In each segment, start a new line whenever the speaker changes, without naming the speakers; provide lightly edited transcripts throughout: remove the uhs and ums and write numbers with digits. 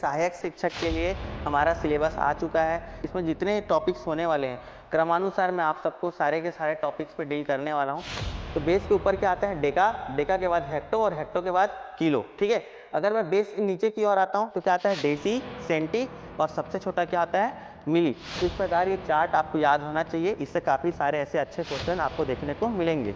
सहायक शिक्षक के लिए हमारा सिलेबस आ चुका है। इसमें जितने टॉपिक्स होने वाले हैं क्रमानुसार मैं आप सबको सारे के सारे टॉपिक्स पे डील करने वाला हूँ। तो बेस के ऊपर क्या आता है डेका, डेका के बाद हेक्टो और हेक्टो के बाद किलो। ठीक है, अगर मैं बेस नीचे की ओर आता हूँ तो क्या आता है डेसी, सेंटी और सबसे छोटा क्या आता है मिली। तो इस प्रकार ये चार्ट आपको याद होना चाहिए, इससे काफ़ी सारे ऐसे अच्छे क्वेश्चन आपको देखने को मिलेंगे।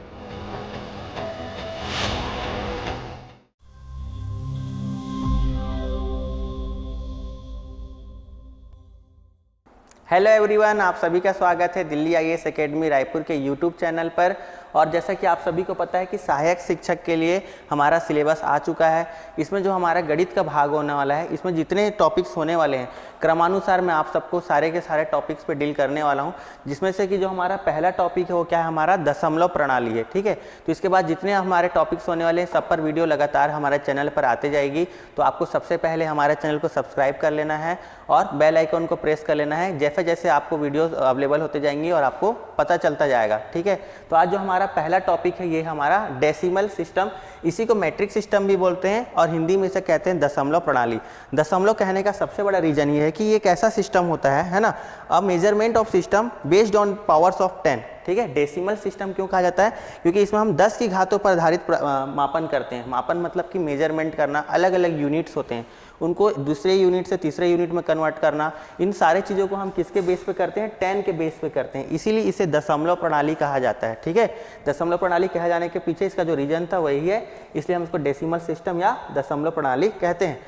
हेलो एवरीवन, आप सभी का स्वागत है दिल्ली आईएएस एकेडमी रायपुर के यूट्यूब चैनल पर। और जैसा कि आप सभी को पता है कि सहायक शिक्षक के लिए हमारा सिलेबस आ चुका है। इसमें जो हमारा गणित का भाग होने वाला है, इसमें जितने टॉपिक्स होने वाले हैं क्रमानुसार मैं आप सबको सारे के सारे टॉपिक्स पे डील करने वाला हूं। जिसमें से कि जो हमारा पहला टॉपिक है वो क्या है, हमारा दशमलव प्रणाली है। ठीक है, तो इसके बाद जितने हमारे टॉपिक्स होने वाले हैं सब पर वीडियो लगातार हमारे चैनल पर आते जाएगी। तो आपको सबसे पहले हमारे चैनल को सब्सक्राइब कर लेना है और बेल आइकन को प्रेस कर लेना है। जैसे जैसे आपको वीडियोस अवेलेबल होते जाएंगी और आपको पता चलता जाएगा। ठीक है, तो आज जो हमारा पहला टॉपिक है ये हमारा डेसिमल सिस्टम, इसी को मैट्रिक सिस्टम भी बोलते हैं और हिंदी में इसे कहते हैं दशमलव प्रणाली। दशमलव कहने का सबसे बड़ा रीजन ये है कि ये एक ऐसा सिस्टम होता है ना, अ measurement of system based on powers of 10। ठीक है, डेसिमल सिस्टम क्यों कहा जाता है, क्योंकि इसमें हम 10 की घातों पर आधारित मापन करते हैं। मापन मतलब कि मेजरमेंट करना, अलग अलग यूनिट्स होते हैं उनको दूसरे यूनिट से तीसरे यूनिट में कन्वर्ट करना, इन सारे चीज़ों को हम किसके बेस पे करते हैं, 10 के बेस पे करते हैं। इसीलिए इसे दशमलव प्रणाली कहा जाता है। ठीक है, दशमलव प्रणाली कहा जाने के पीछे इसका जो रीजन था वही है, इसलिए हम इसको डेसिमल सिस्टम या दशमलव प्रणाली कहते हैं।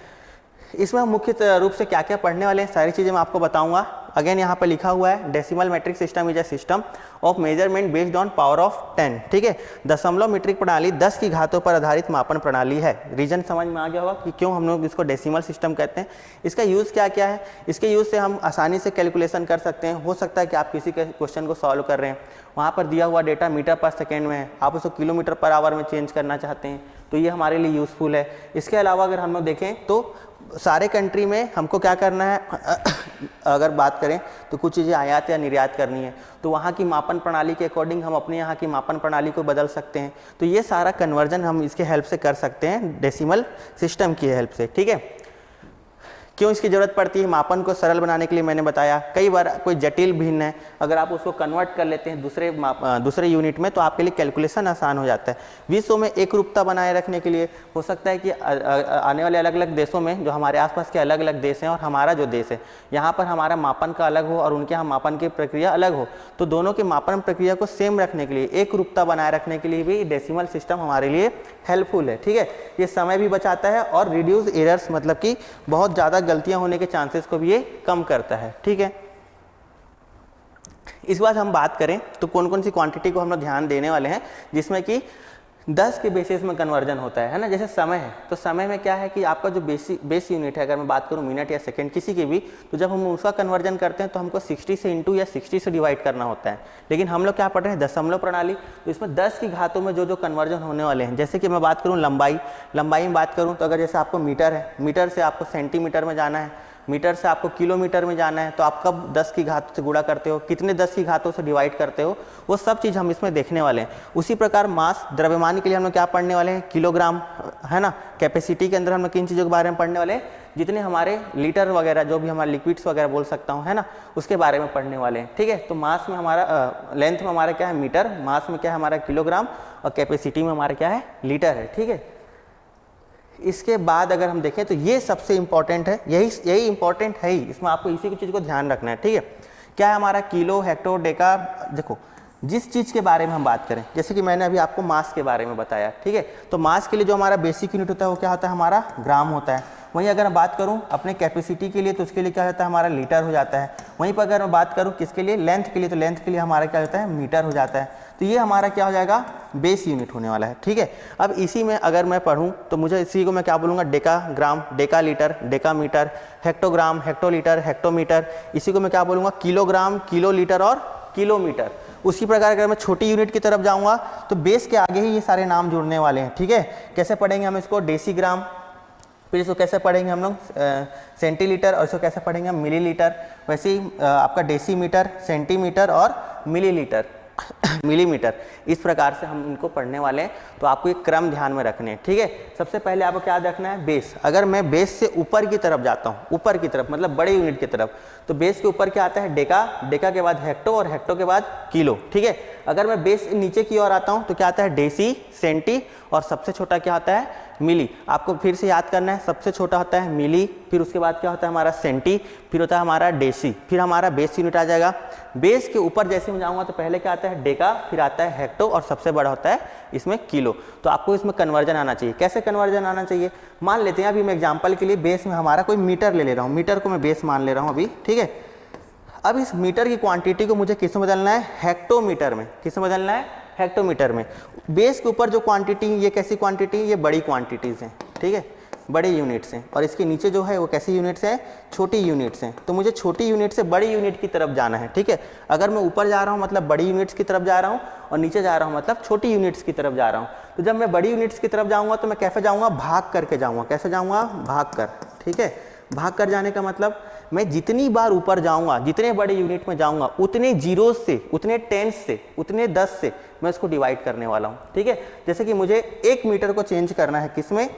इसमें हम मुख्य रूप से क्या क्या पढ़ने वाले हैं सारी चीज़ें मैं आपको बताऊंगा। अगेन यहाँ पर लिखा हुआ है decimal matric system is a system of measurement based on power of 10। ठीक है, दशमलव मीट्रिक प्रणाली 10 की घातों पर आधारित मापन प्रणाली है। रीजन समझ में आ गया होगा कि क्यों हम लोग इसको डेसिमल सिस्टम कहते हैं। इसका यूज़ क्या क्या है, इसके यूज़ से हम आसानी से कैलकुलेशन कर सकते हैं। हो सकता है कि आप किसी के क्वेश्चन को सॉल्व कर रहे हैं, वहाँ पर दिया हुआ डेटा मीटर पर सेकेंड में है, आप उसको किलोमीटर पर आवर में चेंज करना चाहते हैं, तो ये हमारे लिए यूज़फुल है। इसके अलावा अगर हम लोग देखें तो सारे कंट्री में हमको क्या करना है, अगर बात करें तो कुछ चीज़ें आयात या निर्यात करनी है, तो वहाँ की मापन प्रणाली के अकॉर्डिंग हम अपने यहाँ की मापन प्रणाली को बदल सकते हैं। तो ये सारा कन्वर्जन हम इसके हेल्प से कर सकते हैं, डेसिमल सिस्टम की हेल्प से। ठीक है, क्यों इसकी ज़रूरत पड़ती है, मापन को सरल बनाने के लिए मैंने बताया। कई बार कोई जटिल भिन्न है, अगर आप उसको कन्वर्ट कर लेते हैं दूसरे यूनिट में तो आपके लिए कैलकुलेशन आसान हो जाता है। विश्व में एक रूपता बनाए रखने के लिए हो सकता है कि आने वाले अलग अलग देशों में, जो हमारे आसपास के अलग अलग देश हैं और हमारा जो देश है, यहाँ पर हमारा मापन का अलग हो और उनके यहाँ मापन की प्रक्रिया अलग हो, तो दोनों की मापन प्रक्रिया को सेम रखने के लिए, एक रूपता बनाए रखने के लिए भी डेसिमल सिस्टम हमारे लिए हेल्पफुल है। ठीक है, ये समय भी बचाता है और रिड्यूस एरर्स मतलब कि बहुत ज़्यादा गलतियां होने के चांसेस को भी ये कम करता है। ठीक है, इस बात हम बात करें तो कौन कौन सी क्वांटिटी को हम लोग ध्यान देने वाले हैं जिसमें कि 10 के बेसिस में कन्वर्जन होता है ना। जैसे समय है, तो समय में क्या है कि आपका जो बेस यूनिट है, अगर मैं बात करूं मिनट या सेकंड किसी की भी, तो जब हम उसका कन्वर्जन करते हैं तो हमको 60 से इंटू या 60 से डिवाइड करना होता है। लेकिन हम लोग क्या पढ़ रहे हैं, दशमलव प्रणाली, तो इसमें 10 की घातों में जो कन्वर्जन होने वाले हैं, जैसे कि मैं बात करूँ लंबाई में बात करूँ तो अगर जैसे आपको मीटर है, मीटर से आपको सेंटीमीटर में जाना है, मीटर से आपको किलोमीटर में जाना है, तो आप कब 10 की घात से गुणा करते हो, कितने 10 की घातों से डिवाइड करते हो, वो सब चीज़ हम इसमें देखने वाले हैं। उसी प्रकार मास द्रव्यमान के लिए हम लोग क्या पढ़ने वाले हैं, किलोग्राम है ना। कैपेसिटी के अंदर हम लोग किन चीज़ों के बारे में पढ़ने वाले हैं, जितने हमारे लीटर वगैरह, जो भी हमारे लिक्विड्स वगैरह बोल सकता हूँ है ना, उसके बारे में पढ़ने वाले हैं। ठीक है, तो मास में हमारा लेंथ में हमारा क्या है मीटर, मास में क्या है हमारा किलोग्राम और कैपेसिटी में हमारा क्या है लीटर है। ठीक है, इसके बाद अगर हम देखें तो ये सबसे इंपॉर्टेंट है, यही इंपॉर्टेंट है ही, इसमें आपको इसी की चीज़ को ध्यान रखना है। ठीक है, क्या है हमारा किलो, हेक्टो, डेका। देखो जिस चीज़ के बारे में हम बात करें, जैसे कि मैंने अभी आपको मास के बारे में बताया। ठीक है, तो मास के लिए जो हमारा बेसिक यूनिट होता है वो क्या होता है, हमारा ग्राम होता है। वहीं अगर मैं बात करूं अपने कैपेसिटी के लिए तो उसके लिए क्या होता है, हमारा लीटर हो जाता है। वहीं पर अगर मैं बात करूं किसके लिए, लेंथ के लिए, तो लेंथ के लिए हमारा क्या होता है, मीटर हो जाता है। तो ये हमारा क्या हो जाएगा, बेस यूनिट होने वाला है। ठीक है, अब इसी में अगर मैं पढ़ूं तो मुझे इसी को मैं क्या बोलूँगा, decagram, decalitre, decametre, hectogram, hectolitre, hectometre. इसी को मैं क्या बोलूँगा, किलोग्राम, किलो लीटर और किलोमीटर। उसी प्रकार अगर मैं छोटी यूनिट की तरफ जाऊँगा तो बेस के आगे ही ये सारे नाम जुड़ने वाले हैं। ठीक है, कैसे पढ़ेंगे हम इसको, डेसीग्राम, फिर इसको कैसे पढ़ेंगे हम लोग सेंटीलीटर, और इसको कैसे पढ़ेंगे हम मिलीलीटर। वैसे ही आपका डेसीमीटर, सेंटीमीटर और मिलीलीटर मिलीमीटर। इस प्रकार से हम इनको पढ़ने वाले हैं, तो आपको एक क्रम ध्यान में रखने हैं, ठीक है। सबसे पहले आपको क्या रखना है, बेस। अगर मैं बेस से ऊपर की तरफ जाता हूँ, ऊपर की तरफ मतलब बड़े यूनिट की तरफ, तो बेस के ऊपर क्या आता है, डेका, डेका के बाद हेक्टो और हेक्टो के बाद किलो, ठीक है। अगर मैं बेस नीचे की ओर आता हूँ तो क्या आता है, डेसी, सेंटी और सबसे छोटा क्या आता है, मिली। आपको फिर से याद करना है, सबसे छोटा होता है मिली, फिर उसके बाद क्या होता है हमारा सेंटी, फिर होता है हमारा डेसी, फिर हमारा बेस यूनिट आ जाएगा। बेस के ऊपर जैसे मैं जाऊंगा तो पहले क्या आता है, डेका, फिर आता है हेक्टो और सबसे बड़ा होता है इसमें किलो। तो आपको इसमें कन्वर्जन आना चाहिए। कैसे कन्वर्जन आना चाहिए, मान लेते हैं अभी मैं एग्जाम्पल के लिए बेस में हमारा कोई मीटर ले रहा हूँ, मीटर को मैं बेस मान ले रहा हूँ अभी, ठीक है। अब इस मीटर की क्वांटिटी को मुझे किस में बदलना है, हेक्टोमीटर में। किस में बदलना है, हेक्टोमीटर में। बेस के ऊपर जो क्वांटिटी, ये कैसी क्वांटिटी, ये बड़ी क्वांटिटीज़ हैं, ठीक है, बड़े यूनिट्स हैं। और इसके नीचे जो है वो कैसी यूनिट्स हैं, छोटी यूनिट्स हैं। तो मुझे छोटी यूनिट से बड़ी यूनिट की तरफ जाना है, ठीक है। अगर मैं ऊपर जा रहा हूँ मतलब बड़ी यूनिट्स की तरफ जा रहा हूँ, और नीचे जा रहा हूँ मतलब छोटी यूनिट्स की तरफ जा रहा हूँ। तो जब मैं बड़ी यूनिट्स की तरफ जाऊँगा तो मैं कैसे जाऊँगा, भाग करके जाऊँगा। कैसे जाऊँगा, भाग कर, ठीक है। भाग कर जाने का मतलब मैं जितनी बार ऊपर जाऊंगा, जितने बड़े यूनिट में जाऊंगा, उतने जीरोस से, उतने टेंस से, उतने 10 से मैं इसको डिवाइड करने वाला हूं, ठीक है। जैसे कि मुझे 1 मीटर को चेंज करना है किसमें,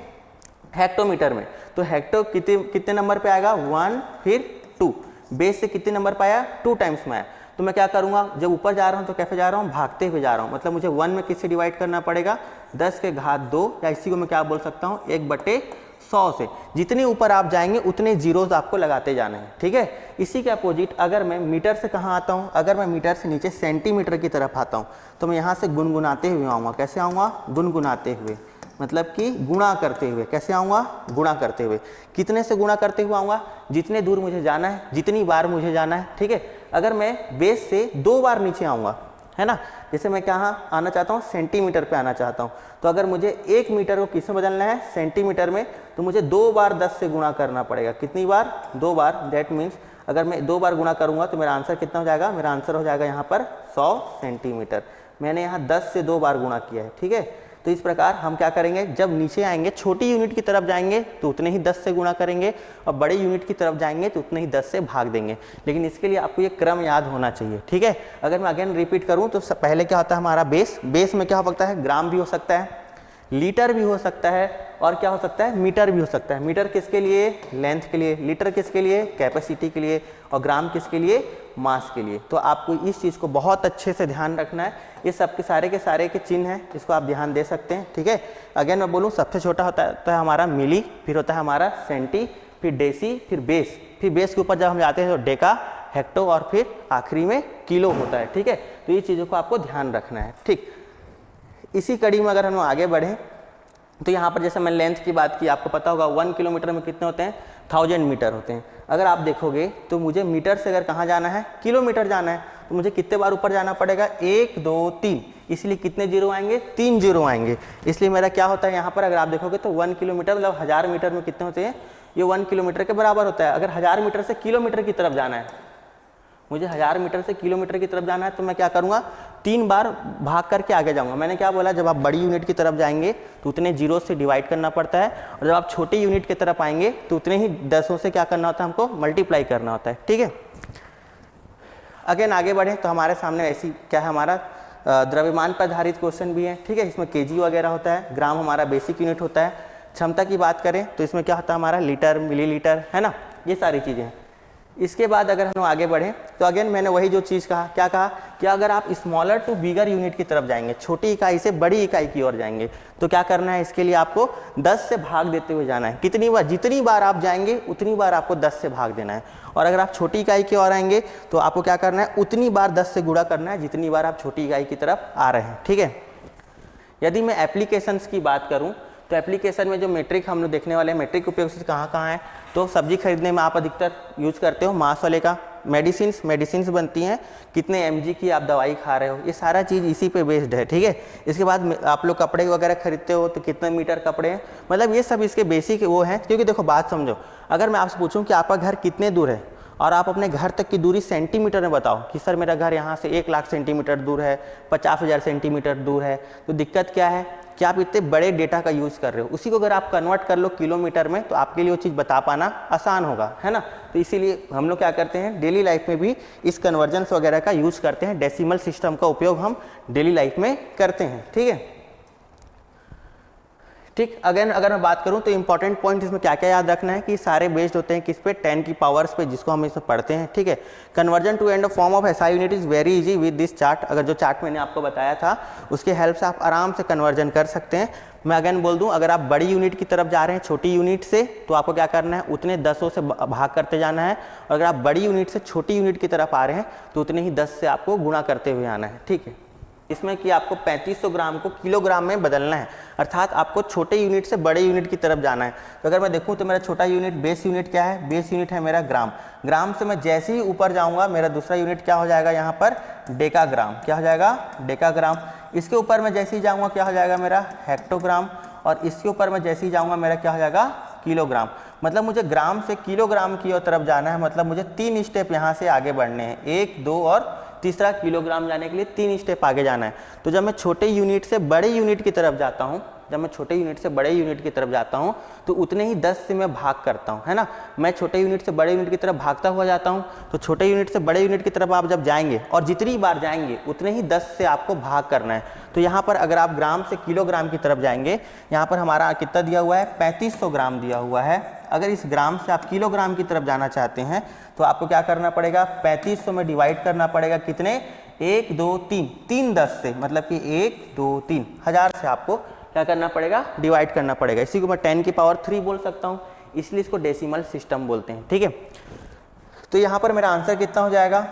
हेक्टोमीटर में। तो हेक्टो कितने नंबर पे आएगा, 1 फिर 2। बेस से कितने नंबर पे आया, 2 टाइम्स में आया। तो मैं क्या करूंगा, जब ऊपर जा रहा हूं तो कैसे जा रहा हूं, भागते हुए जा रहा हूं। मतलब मुझे 1 में किससे डिवाइड करना पड़ेगा, 10 के घात 2, या इसी को मैं क्या बोल सकता हूं, 1/100 से। जितने ऊपर आप जाएंगे उतने जीरोज आपको लगाते जाना है, ठीक है। इसी के अपोजिट अगर मैं मीटर से कहाँ आता हूँ, अगर मैं मीटर से नीचे सेंटीमीटर की तरफ आता हूँ तो मैं यहाँ से गुनगुनाते हुए आऊँगा। कैसे आऊँगा, गुनगुनाते हुए, मतलब कि गुणा करते हुए। कैसे आऊँगा, गुणा करते हुए। कितने से गुणा करते हुए आऊँगा, जितने दूर मुझे जाना है, जितनी बार मुझे जाना है, ठीक है। अगर मैं बेस से 2 बार नीचे आऊँगा, है ना, जैसे मैं कहाँ आना चाहता हूँ, सेंटीमीटर पे आना चाहता हूँ, तो अगर मुझे 1 मीटर को किस में बदलना है, सेंटीमीटर में, तो मुझे 2 बार 10 से गुणा करना पड़ेगा। कितनी बार, 2 बार। दैट मीन्स अगर मैं 2 बार गुणा करूँगा तो मेरा आंसर कितना हो जाएगा, मेरा आंसर हो जाएगा यहाँ पर 100 सेंटीमीटर। मैंने यहाँ 10 से 2 बार गुणा किया है, ठीक है। तो इस प्रकार हम क्या करेंगे, जब नीचे आएंगे, छोटी यूनिट की तरफ जाएंगे तो उतने ही 10 से गुणा करेंगे, और बड़े यूनिट की तरफ जाएंगे तो उतने ही 10 से भाग देंगे। लेकिन इसके लिए आपको ये क्रम याद होना चाहिए, ठीक है। अगर मैं अगेन रिपीट करूं तो पहले क्या होता है हमारा बेस। बेस में क्या हो सकता है, ग्राम भी हो सकता है, लीटर भी हो सकता है, और क्या हो सकता है, मीटर भी हो सकता है। मीटर किसके लिए, लेंथ के लिए, लीटर किसके लिए, कैपेसिटी के लिए, और ग्राम किसके लिए, मास के लिए। तो आपको इस चीज़ को बहुत अच्छे से ध्यान रखना है। ये सब के सारे के चिन्ह हैं, इसको आप ध्यान दे सकते हैं, ठीक है। अगेन मैं बोलूँ, सबसे छोटा होता है हमारा मिली, फिर होता है हमारा सेंटी, फिर डेसी, फिर बेस। फिर बेस के ऊपर जब हम जाते हैं तो डेका, हेक्टो, और फिर आखिरी में किलो होता है, ठीक है। तो ये चीज़ों को आपको ध्यान रखना है, ठीक। इसी कड़ी में अगर हम आगे बढ़ें तो यहाँ पर जैसे मैं लेंथ की बात की, आपको पता होगा 1 किलोमीटर में कितने होते हैं, 1000 मीटर होते हैं। अगर आप देखोगे तो मुझे मीटर से अगर कहाँ जाना है, किलोमीटर जाना है, तो मुझे कितने बार ऊपर जाना पड़ेगा, 1 2 3। इसलिए कितने जीरो आएंगे, 3 जीरो आएंगे। इसलिए मेरा क्या होता है यहाँ पर, अगर आप देखोगे तो 1 किलोमीटर मतलब 1000 मीटर में कितने होते हैं, ये 1 किलोमीटर के बराबर होता है। अगर 1000 मीटर से किलोमीटर की तरफ जाना है, मुझे 1000 मीटर से किलोमीटर की तरफ जाना है, तो मैं क्या करूँगा, 3 बार भाग करके आगे जाऊँगा। मैंने क्या बोला, जब आप बड़ी यूनिट की तरफ जाएंगे तो उतने जीरो से डिवाइड करना पड़ता है, और जब आप छोटी यूनिट की तरफ आएंगे तो उतने ही 10 से क्या करना होता है, हमको मल्टीप्लाई करना होता है, ठीक है। अगेन आगे बढ़े तो हमारे सामने ऐसी क्या है, हमारा द्रव्यमान पर आधारित क्वेश्चन भी है, ठीक है। इसमें केजी वगैरह होता है, ग्राम हमारा बेसिक यूनिट होता है। क्षमता की बात करें तो इसमें क्या होता है हमारा, लीटर, मिलीलीटर, है ना, ये सारी चीज़ें हैं। इसके बाद अगर हम आगे बढ़ें तो अगेन मैंने वही जो चीज़ कहा, क्या कहा कि अगर आप स्मॉलर टू बिगर यूनिट की तरफ जाएंगे, छोटी इकाई से बड़ी इकाई की ओर जाएंगे, तो क्या करना है, इसके लिए आपको 10 से भाग देते हुए जाना है। कितनी बार, जितनी बार आप जाएंगे उतनी बार आपको 10 से भाग देना है। और अगर आप छोटी इकाई की ओर आएंगे तो आपको क्या करना है, उतनी बार 10 से गुणा करना है जितनी बार आप छोटी इकाई की तरफ आ रहे हैं, ठीक है। यदि मैं एप्लीकेशंस की बात करूँ तो एप्लीकेशन में जो मेट्रिक हम लोग देखने वाले हैं, मेट्रिक उपयोग से कहाँ कहाँ है, तो सब्जी खरीदने में आप अधिकतर यूज करते हो मास वाले का। मेडिसिन बनती हैं, कितने mg की आप दवाई खा रहे हो, ये सारा चीज़ इसी पे बेस्ड है, ठीक है। इसके बाद आप लोग कपड़े वगैरह खरीदते हो तो कितने मीटर कपड़े हैं, मतलब ये सब इसके बेसिक वो हैं। क्योंकि देखो बात समझो, अगर मैं आपसे पूछूं कि आपका घर कितने दूर है और आप अपने घर तक की दूरी सेंटीमीटर में बताओ कि सर मेरा घर यहाँ से 1 लाख सेंटीमीटर दूर है, 50,000 सेंटीमीटर दूर है, तो दिक्कत क्या है कि आप इतने बड़े डेटा का यूज़ कर रहे हो। उसी को अगर आप कन्वर्ट कर लो किलोमीटर में तो आपके लिए वो चीज़ बता पाना आसान होगा, है ना। तो इसीलिए हम लोग क्या करते हैं, डेली लाइफ में भी इस कन्वर्जेंस वगैरह का यूज़ करते हैं, डेसिमल सिस्टम का उपयोग हम डेली लाइफ में करते हैं, ठीक है। ठीक, अगेन अगर मैं बात करूं तो इंपॉर्टेंट पॉइंट इसमें क्या क्या याद रखना है कि सारे बेस्ड होते हैं किस पे, 10 की पावर्स पे, जिसको हम इसमें पढ़ते हैं, ठीक है। Conversion to and form of SI unit is very easy with this chart. अगर जो चार्ट मैंने आपको बताया था उसके हेल्प से आप आराम से कन्वर्जन कर सकते हैं। मैं अगेन बोल दूं, अगर आप बड़ी यूनिट की तरफ जा रहे हैं छोटी यूनिट से, तो आपको क्या करना है, उतने 10 से भाग करते जाना है। और अगर आप बड़ी यूनिट से छोटी यूनिट की तरफ आ रहे हैं तो उतने ही 10 से आपको गुणा करते हुए आना है, ठीक है। इसमें कि आपको 3500 ग्राम को किलोग्राम में बदलना है, अर्थात आपको छोटे यूनिट से बड़े यूनिट की तरफ जाना है। तो अगर मैं देखूं तो मेरा छोटा यूनिट बेस यूनिट क्या है, बेस यूनिट है मेरा ग्राम। ग्राम से मैं जैसे ही ऊपर जाऊंगा मेरा दूसरा यूनिट क्या हो जाएगा यहाँ पर, डेकाग्राम। क्या हो जाएगा, डेकाग्राम। इसके ऊपर मैं जैसे ही जाऊँगा क्या हो जाएगा मेरा, हेक्टोग्राम। और इसके ऊपर मैं जैसे ही जाऊँगा मेरा क्या हो जाएगा, किलोग्राम। मतलब मुझे ग्राम से किलोग्राम की तरफ जाना है, मतलब मुझे 3 स्टेप यहाँ से आगे बढ़ने हैं, 1, 2 और तीसरा किलोग्राम जाने के लिए 3 स्टेप आगे जाना है। तो जब मैं छोटे यूनिट से बड़े यूनिट की तरफ जाता हूँ, जब मैं छोटे यूनिट से बड़े यूनिट की तरफ जाता हूँ तो उतने ही 10 से मैं भाग करता हूँ, है ना। मैं छोटे यूनिट से बड़े यूनिट की तरफ भागता हुआ जाता हूँ, तो छोटे यूनिट से बड़े यूनिट की तरफ आप जब जाएंगे और जितनी बार जाएंगे उतने ही 10 से आपको भाग करना है। तो यहाँ पर अगर आप ग्राम से किलोग्राम की तरफ जाएंगे, यहाँ पर हमारा कितना दिया हुआ है, 3500 ग्राम दिया हुआ है। अगर इस ग्राम से आप किलोग्राम की तरफ जाना चाहते हैं तो आपको क्या करना पड़ेगा, 3500 में डिवाइड करना पड़ेगा, कितने, 1, 2, 3, 3 10 से, मतलब कि 1, 2, 3 1000 से आपको क्या करना पड़ेगा, डिवाइड करना पड़ेगा। इसी को मैं 10 की पावर 3 बोल सकता हूँ, इसलिए इसको डेसिमल सिस्टम बोलते हैं, ठीक है। तो यहाँ पर मेरा आंसर कितना हो जाएगा,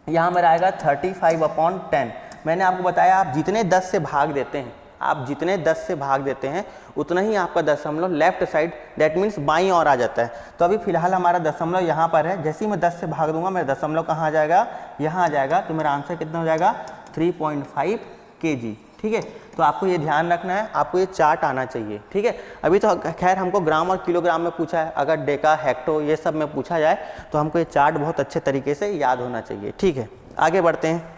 यहाँ मेरा आएगा 35/10। मैंने आपको बताया आप जितने 10 से भाग देते हैं, आप जितने 10 से भाग देते हैं उतना ही आपका दशमलव लेफ्ट साइड, दैट मीन्स बाईं ओर आ जाता है। तो अभी फिलहाल हमारा दशमलव यहाँ पर है, जैसे ही मैं 10 से भाग दूंगा मेरा दशमलव कहाँ आ जाएगा, यहाँ आ जाएगा। तो मेरा आंसर कितना हो जाएगा, 3.5 kg, ठीक है। तो आपको ये ध्यान रखना है, आपको ये चार्ट आना चाहिए, ठीक है। अभी तो खैर हमको ग्राम और किलोग्राम में पूछा है, अगर डेका, हेक्टो ये सब में पूछा जाए तो हमको ये चार्ट बहुत अच्छे तरीके से याद होना चाहिए, ठीक है। आगे बढ़ते हैं।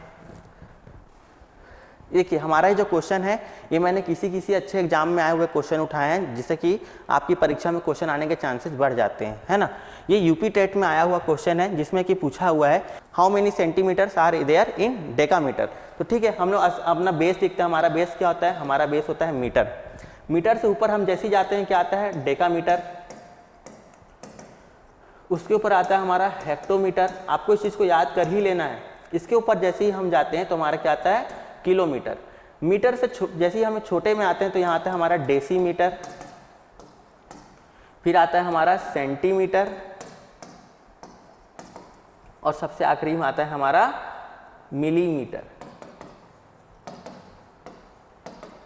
देखिए हमारा ये जो क्वेश्चन है ये मैंने किसी अच्छे एग्जाम में आए हुए क्वेश्चन उठाए हैं, जिससे कि आपकी परीक्षा में क्वेश्चन आने के चांसेस बढ़ जाते हैं, है ना। ये यूपी टेट में आया हुआ क्वेश्चन है, जिसमें कि पूछा हुआ है how many centimetres are there in decametre. तो ठीक है, हम लोग अपना बेस लिखते हैं। हमारा बेस क्या होता है, हमारा बेस होता है मीटर। मीटर से ऊपर हम जैसे ही जाते हैं क्या आता है, डेकामीटर। उसके ऊपर आता है हमारा हेक्टोमीटर। आपको इस चीज़ को याद कर ही लेना है। इसके ऊपर जैसे ही हम जाते हैं तो हमारा क्या आता है, किलोमीटर। मीटर से जैसे ही हम छोटे में आते हैं तो यहाँ आता है हमारा डेसीमीटर, फिर आता है हमारा सेंटीमीटर, और सबसे आखिरी में आता है हमारा मिलीमीटर,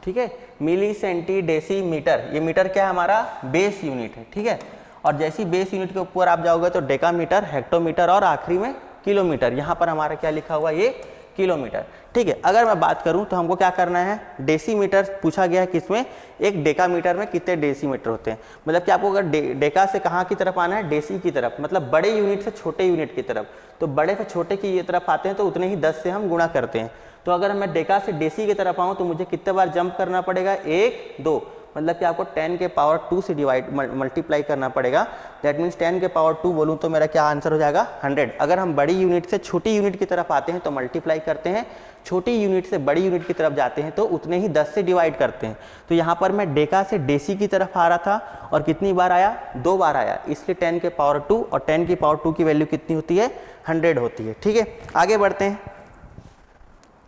ठीक है। मिली, सेंटी, डेसी, मीटर, ये मीटर क्या है, हमारा बेस यूनिट है, ठीक है। और जैसी बेस यूनिट के ऊपर आप जाओगे तो डेकामीटर, हेक्टोमीटर और आखिरी में किलोमीटर। यहाँ पर हमारा क्या लिखा हुआ, ये किलोमीटर, ठीक है। अगर मैं बात करूं तो हमको क्या करना है, डेसीमीटर पूछा गया है, किसमें, एक डेकामीटर में कितने डेसीमीटर होते हैं। मतलब कि आपको अगर डेका से कहाँ की तरफ आना है, डेसी की तरफ, मतलब बड़े यूनिट से छोटे यूनिट की तरफ। तो बड़े से छोटे की ये तरफ आते हैं तो उतने ही 10 से हम गुणा करते हैं। तो अगर मैं डेका से डेसी की तरफ आऊँ तो मुझे कितने बार जंप करना पड़ेगा, 1, 2, मतलब कि आपको 10 के पावर 2 से डिवाइड मल्टीप्लाई करना पड़ेगा। दैट मीन्स 10 के पावर 2 बोलूँ तो मेरा क्या आंसर हो जाएगा, 100। अगर हम बड़ी यूनिट से छोटी यूनिट की तरफ आते हैं तो मल्टीप्लाई करते हैं, छोटी यूनिट से बड़ी यूनिट की तरफ जाते हैं तो उतने ही 10 से डिवाइड करते हैं। तो यहाँ पर मैं डेका से डेसी की तरफ आ रहा था और कितनी बार आया, 2 बार आया, इसलिए 10 के पावर 2, और 10 की पावर 2 की वैल्यू कितनी होती है, 100 होती है, ठीक है। आगे बढ़ते हैं।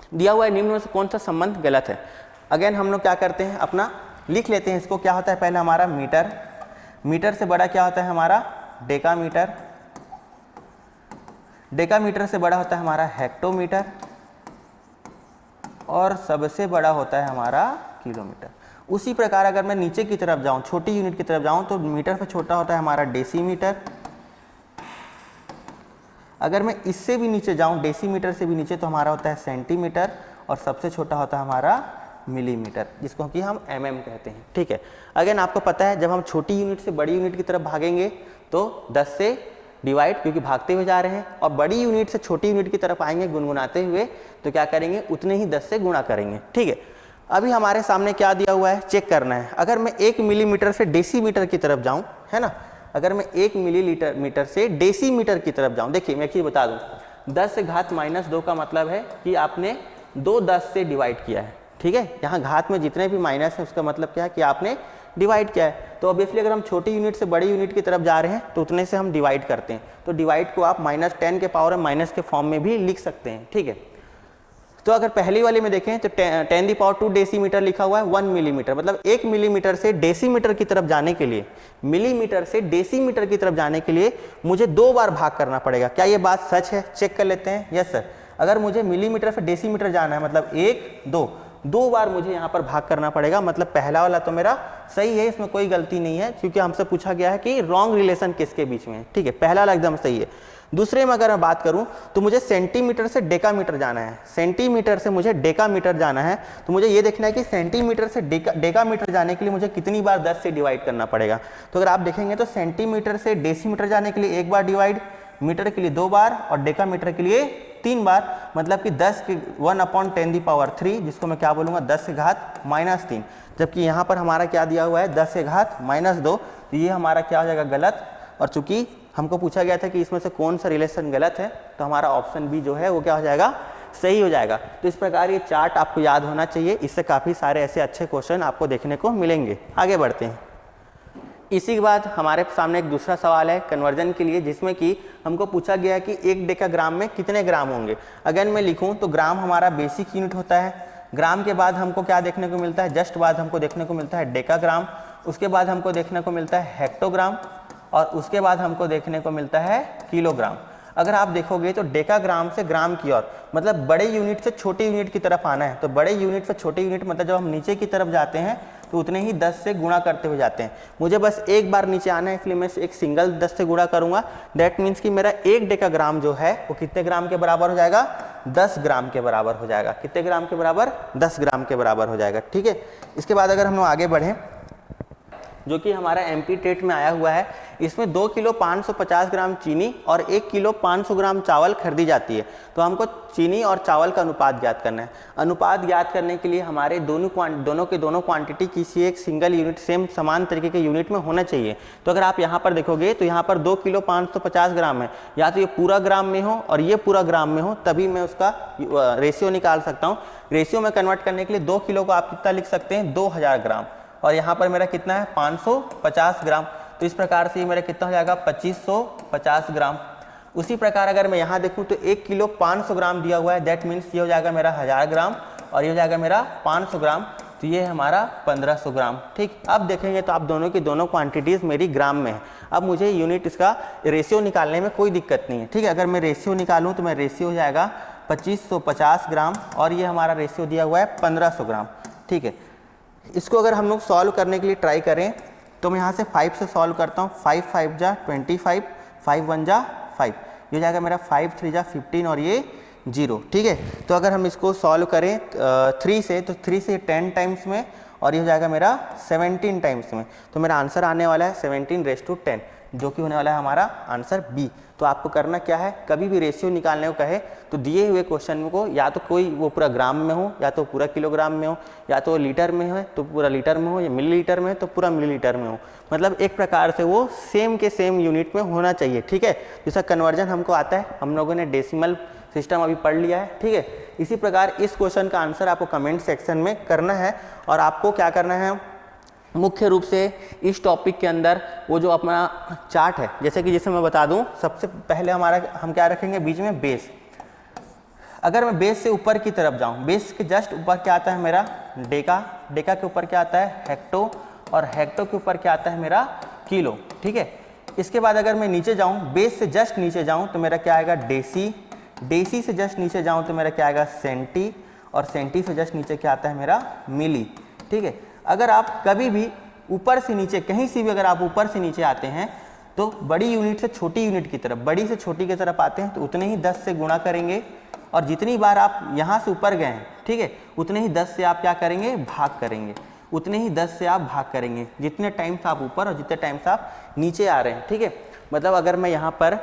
दिया हुआ है निम्न में से कौन सा संबंध गलत है। अगेन हम लोग क्या करते हैं, अपना लिख लेते हैं इसको। क्या होता है, पहले हमारा मीटर, मीटर से बड़ा क्या होता है हमारा, डेकामीटर, डेकामीटर से बड़ा होता है हमारा हेक्टोमीटर, और सबसे बड़ा होता है हमारा किलोमीटर। उसी प्रकार अगर मैं नीचे की तरफ जाऊं, छोटी यूनिट की तरफ जाऊं, तो मीटर से छोटा होता है हमारा डेसीमीटर। अगर मैं इससे भी नीचे जाऊं, डेसीमीटर से भी नीचे, तो हमारा होता है सेंटीमीटर, और सबसे छोटा होता है हमारा मिलीमीटर, जिसको कि हम mm कहते हैं, ठीक है। अगेन आपको पता है जब हम छोटी यूनिट से बड़ी यूनिट की तरफ भागेंगे तो 10 से डिवाइड, क्योंकि भागते हुए जा रहे हैं, और बड़ी यूनिट से छोटी यूनिट की तरफ आएंगे गुनगुनाते हुए, तो क्या करेंगे, उतने ही 10 से गुणा करेंगे। ठीक है, अभी हमारे सामने क्या दिया हुआ है, चेक करना है। अगर मैं 1 मिलीमीटर से डेसीमीटर की तरफ जाऊं, है ना, अगर मैं 1 मिलीमीटर से डेसीमीटर की तरफ जाऊं, देखिए मैं एक चीज बता दूं, 10 से घात -2 का मतलब है कि आपने 2 10 से डिवाइड किया है। ठीक है, यहाँ घात में जितने भी माइनस है उसका मतलब क्या है कि आपने डिवाइड किया है। तो ऑब्वियसली अगर हम छोटी यूनिट से बड़ी यूनिट की तरफ जा रहे हैं तो उतने से हम डिवाइड करते हैं। तो डिवाइड को आप -10 के पावर माइनस के फॉर्म में भी लिख सकते हैं। ठीक है, तो अगर पहली वाले में देखें तो 10⁻² डेसीमीटर लिखा हुआ है 1 मिलीमीटर, मतलब 1 मिलीमीटर से डेसीमीटर की तरफ जाने के लिए, मिलीमीटर से डेसीमीटर की तरफ जाने के लिए मुझे 2 बार भाग करना पड़ेगा। क्या ये बात सच है? चेक कर लेते हैं। यस सर, अगर मुझे मिलीमीटर से डेसीमीटर जाना है मतलब 1 2 बार मुझे यहाँ पर भाग करना पड़ेगा। मतलब पहला वाला तो मेरा सही है, इसमें कोई गलती नहीं है, क्योंकि हमसे पूछा गया है कि रॉन्ग रिलेशन किसके बीच में है। ठीक है, पहला वाला एकदम सही है। दूसरे में अगर मैं बात करूं तो मुझे सेंटीमीटर से डेकामीटर जाना है, सेंटीमीटर से मुझे डेकामीटर जाना है, तो मुझे ये देखना है कि सेंटीमीटर से डेकामीटर जाने के लिए मुझे कितनी बार 10 से डिवाइड करना पड़ेगा। तो अगर आप देखेंगे तो सेंटीमीटर से डेसीमीटर जाने के लिए 1 बार डिवाइड, मीटर के लिए 2 बार और डेकामीटर के लिए 3 बार, मतलब कि 10 के 1/10⁻3, जिसको मैं क्या बोलूँगा 10 से घात -3। जबकि यहाँ पर हमारा क्या दिया हुआ है 10 से घात -2, तो ये हमारा क्या हो जाएगा गलत। और चूंकि हमको पूछा गया था कि इसमें से कौन सा रिलेशन गलत है, तो हमारा ऑप्शन बी जो है वो क्या हो जाएगा, सही हो जाएगा। तो इस प्रकार ये चार्ट आपको याद होना चाहिए, इससे काफ़ी सारे ऐसे अच्छे क्वेश्चन आपको देखने को मिलेंगे। आगे बढ़ते हैं। इसी के बाद हमारे सामने एक दूसरा सवाल है कन्वर्जन के लिए, जिसमें कि हमको पूछा गया है कि 1 डेकाग्राम में कितने ग्राम होंगे। अगर मैं लिखूं तो ग्राम हमारा बेसिक यूनिट होता है। ग्राम के बाद हमको क्या देखने को मिलता है, जस्ट बाद हमको देखने को मिलता है डेकाग्राम, उसके बाद हमको देखने को मिलता है हेक्टोग्राम, और उसके बाद हमको देखने को मिलता है किलोग्राम। अगर आप देखोगे तो डेकाग्राम से ग्राम की ओर, मतलब बड़े यूनिट से छोटे यूनिट की तरफ आना है। तो बड़े यूनिट से छोटे यूनिट मतलब जब हम नीचे की तरफ जाते हैं तो उतने ही 10 से गुणा करते हुए जाते हैं। मुझे बस एक बार नीचे आना है, इसलिए मैं एक सिंगल 10 से गुणा करूंगा। दैट मीन्स कि मेरा 1 डेकाग्राम जो है वो कितने ग्राम के बराबर हो जाएगा, 10 ग्राम के बराबर हो जाएगा। कितने ग्राम के बराबर, 10 ग्राम के बराबर हो जाएगा। ठीक है, इसके बाद अगर हम लोग आगे बढ़ें, जो कि हमारा एमपी टेट में आया हुआ है, इसमें 2 किलो 550 ग्राम चीनी और 1 किलो 500 ग्राम चावल खरीदी जाती है। तो हमको चीनी और चावल का अनुपात ज्ञात करना है। अनुपात ज्ञात करने के लिए हमारे दोनों क्वांटिटी किसी एक सिंगल यूनिट सेम समान तरीके के यूनिट में होना चाहिए। तो अगर आप यहाँ पर देखोगे तो यहाँ पर 2 किलो 550 ग्राम है, या तो ये पूरा ग्राम में हो और ये पूरा ग्राम में हो, तभी मैं उसका रेशियो निकाल सकता हूँ। रेशियो में कन्वर्ट करने के लिए 2 किलो को आप कितना लिख सकते हैं, 2000 ग्राम, और यहाँ पर मेरा कितना है 550 ग्राम। तो इस प्रकार से मेरा कितना हो जाएगा 2550 ग्राम। उसी प्रकार अगर मैं यहाँ देखूँ तो 1 किलो 500 ग्राम दिया हुआ है, दैट मीन्स ये हो जाएगा मेरा 1000 ग्राम और ये हो जाएगा मेरा 500 ग्राम, तो ये हमारा 1500 ग्राम। ठीक, अब देखेंगे तो आप दोनों की दोनों क्वांटिटीज़ मेरी ग्राम में है। अब मुझे यूनिट इसका रेशियो निकालने में कोई दिक्कत नहीं है। ठीक है, अगर मैं रेशियो निकालूँ तो मेरा रेशियो हो जाएगा 2550 ग्राम और ये हमारा रेशियो दिया हुआ है 1500 ग्राम। ठीक है, इसको अगर हम लोग सॉल्व करने के लिए ट्राई करें तो मैं यहाँ से 5 से सॉल्व करता हूँ। 5 5 जा 25, 5 1 जा 5, ये जाएगा मेरा 5 3 जा 15 और ये 0। ठीक है, तो अगर हम इसको सॉल्व करें 3 से, तो 3 से 10 टाइम्स में और ये हो जाएगा मेरा 17 टाइम्स में। तो मेरा आंसर आने वाला है 17⁻10, जो कि होने वाला है हमारा आंसर बी। तो आपको करना क्या है, कभी भी रेशियो निकालने को कहे तो दिए हुए क्वेश्चन को या तो कोई वो पूरा ग्राम में हो, या तो पूरा किलोग्राम में हो, या तो लीटर में है तो पूरा लीटर में हो, या मिलीलीटर में है तो पूरा मिलीलीटर में हो। मतलब एक प्रकार से वो सेम के सेम यूनिट में होना चाहिए। ठीक है, जैसा कन्वर्जन हमको आता है, हम लोगों ने डेसिमल सिस्टम अभी पढ़ लिया है। ठीक है, इसी प्रकार इस क्वेश्चन का आंसर आपको कमेंट सेक्शन में करना है। और आपको क्या करना है, मुख्य रूप से इस टॉपिक के अंदर वो जो अपना चार्ट है, जैसे कि मैं बता दूं, सबसे पहले हमारा हम क्या रखेंगे, बीच में बेस। अगर मैं बेस से ऊपर की तरफ जाऊं, बेस के जस्ट ऊपर क्या आता है मेरा डेका, डेका के ऊपर क्या आता है हेक्टो, और हेक्टो के ऊपर क्या आता है मेरा किलो। ठीक है, इसके बाद अगर मैं नीचे जाऊं, बेस से जस्ट नीचे जाऊं तो मेरा क्या आएगा डेसी, डेसी से जस्ट नीचे जाऊं तो मेरा क्या आएगा सेंटी, और सेंटी से जस्ट नीचे क्या आता है मेरा मिली। ठीक है, अगर आप कभी भी ऊपर से नीचे कहीं से भी अगर आप ऊपर से नीचे आते हैं तो बड़ी यूनिट से छोटी यूनिट की तरफ, बड़ी से छोटी की तरफ आते हैं तो उतने ही 10 से गुणा करेंगे, और जितनी बार आप यहाँ से ऊपर गए हैं, ठीक है, उतने ही 10 से आप क्या करेंगे, भाग करेंगे, उतने ही 10 से आप भाग करेंगे जितने टाइम्स आप ऊपर और जितने टाइम्स आप नीचे आ रहे हैं। ठीक है, मतलब अगर मैं यहाँ पर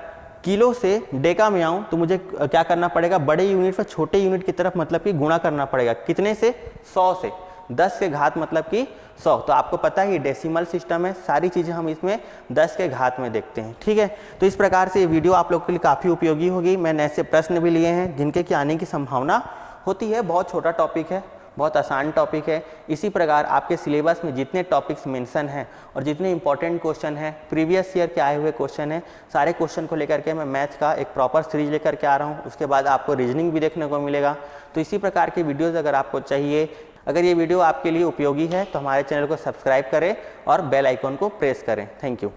किलो से डेका में आऊँ तो मुझे क्या करना पड़ेगा, बड़े यूनिट से छोटे यूनिट की तरफ मतलब कि गुणा करना पड़ेगा। कितने से? 100 से। 10 के घात मतलब कि 100। तो आपको पता है ये डेसिमल सिस्टम है, सारी चीज़ें हम इसमें 10 के घात में देखते हैं। ठीक है, तो इस प्रकार से ये वीडियो आप लोगों के लिए काफ़ी उपयोगी होगी। मैंने ऐसे प्रश्न भी लिए हैं जिनके कि आने की संभावना होती है। बहुत छोटा टॉपिक है, बहुत आसान टॉपिक है। इसी प्रकार आपके सिलेबस में जितने टॉपिक्स मेंशन हैं और जितने इंपॉर्टेंट क्वेश्चन हैं, प्रीवियस ईयर के आए हुए क्वेश्चन हैं, सारे क्वेश्चन को लेकर के मैं मैथ का एक प्रॉपर सीरीज लेकर के आ रहा हूँ। उसके बाद आपको रीजनिंग भी देखने को मिलेगा। तो इसी प्रकार के वीडियोज़ अगर आपको चाहिए, अगर ये वीडियो आपके लिए उपयोगी है तो हमारे चैनल को सब्सक्राइब करें और बेल आइकॉन को प्रेस करें। Thank you.